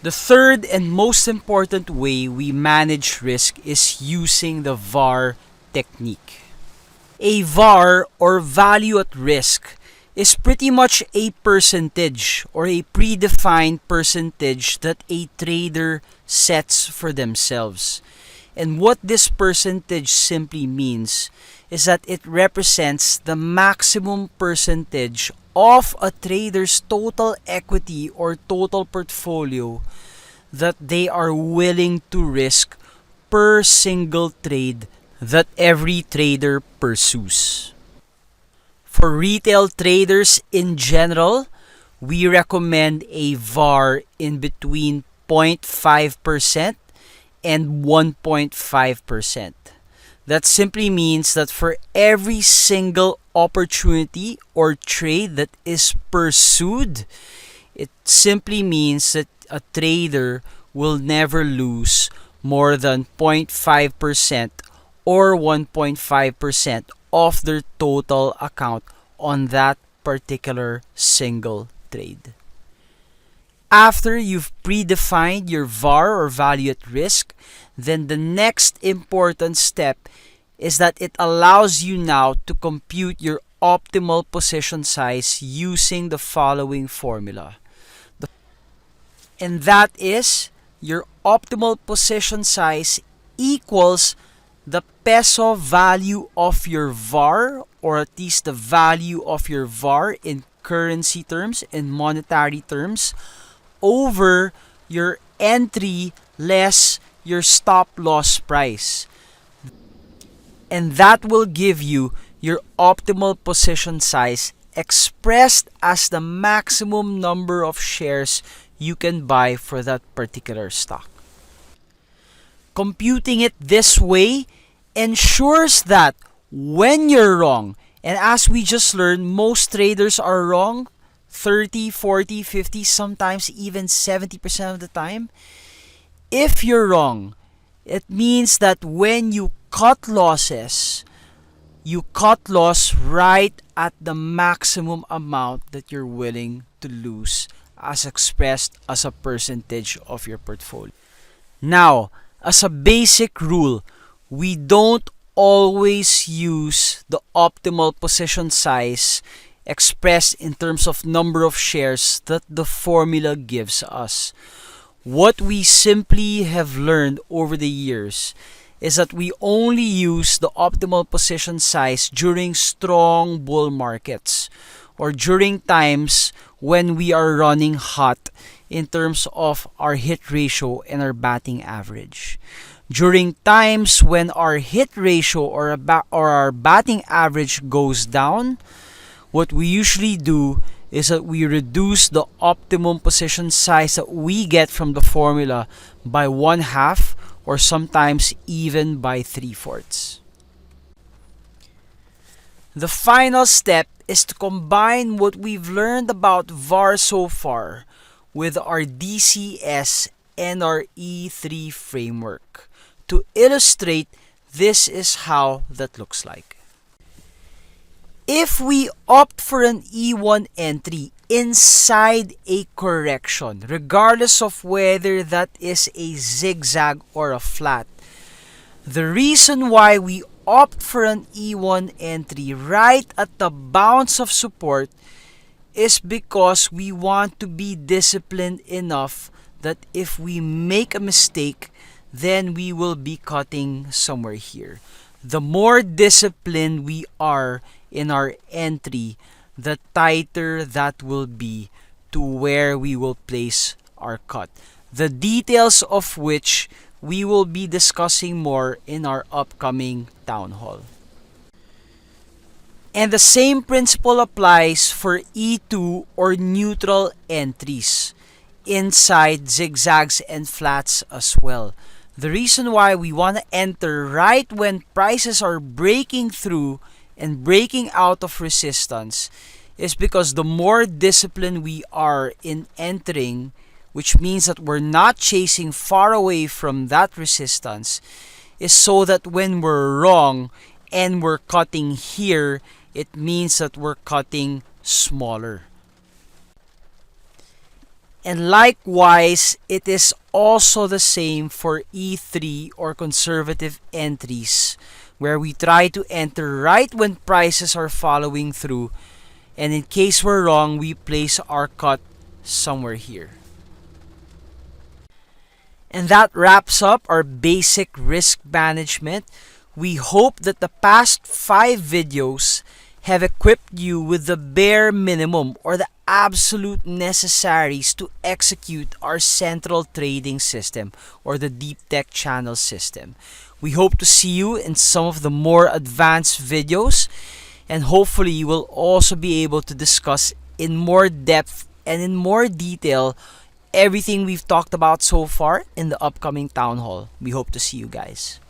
The third and most important way we manage risk is using the VAR technique. A VAR, or value at risk, is pretty much a percentage or a predefined percentage that a trader sets for themselves. And what this percentage simply means is that it represents the maximum percentage of a trader's total equity or total portfolio that they are willing to risk per single trade that every trader pursues. For retail traders in general, we recommend a VAR in between 0.5% and 1.5%. That simply means that for every single opportunity or trade that is pursued, it simply means that a trader will never lose more than 0.5% or 1.5% of their total account on that particular single trade. After you've predefined your VAR or value at risk, then the next important step is that it allows you now to compute your optimal position size using the following formula. And that is your optimal position size equals the peso value of your VAR, or at least the value of your VAR in currency terms, in monetary terms, over your entry less your stop loss price. And that will give you your optimal position size expressed as the maximum number of shares you can buy for that particular stock. Computing it this way ensures that when you're wrong, and as we just learned, most traders are wrong 30, 40, 50, sometimes even 70% of the time. If you're wrong, it means that when you cut losses, you cut loss right at the maximum amount that you're willing to lose as expressed as a percentage of your portfolio. Now, as a basic rule, we don't always use the optimal position size expressed in terms of number of shares that the formula gives us. What we simply have learned over the years is that we only use the optimal position size during strong bull markets or during times when we are running hot in terms of our hit ratio and our batting average. During times when our hit ratio or our batting average goes down, what we usually do is that we reduce the optimum position size that we get from the formula by 1/2 or sometimes even by 3/4. The final step is to combine what we've learned about VAR so far with our DCS and our E3 framework. To illustrate, this is how that looks like. If we opt for an E1 entry inside a correction, regardless of whether that is a zigzag or a flat, the reason why we opt for an E1 entry right at the bounce of support is because we want to be disciplined enough that if we make a mistake, then we will be cutting somewhere here. The more disciplined we are in our entry, the tighter that will be to where we will place our cut. The details of which we will be discussing more in our upcoming town hall. And the same principle applies for E2 or neutral entries inside zigzags and flats as well. The reason why we want to enter right when prices are breaking through and breaking out of resistance is because the more disciplined we are in entering, which means that we're not chasing far away from that resistance, is so that when we're wrong and we're cutting here, it means that we're cutting smaller. And likewise, it is also the same for E3 or conservative entries, where we try to enter right when prices are following through, and in case we're wrong, we place our cut somewhere here. And that wraps up our basic risk management. We hope that the past 5 videos have equipped you with the bare minimum or the absolute necessaries to execute our central trading system or the deep tech channel system. We hope to see you in some of the more advanced videos, and hopefully you will also be able to discuss in more depth and in more detail everything we've talked about so far in the upcoming town hall. We hope to see you guys.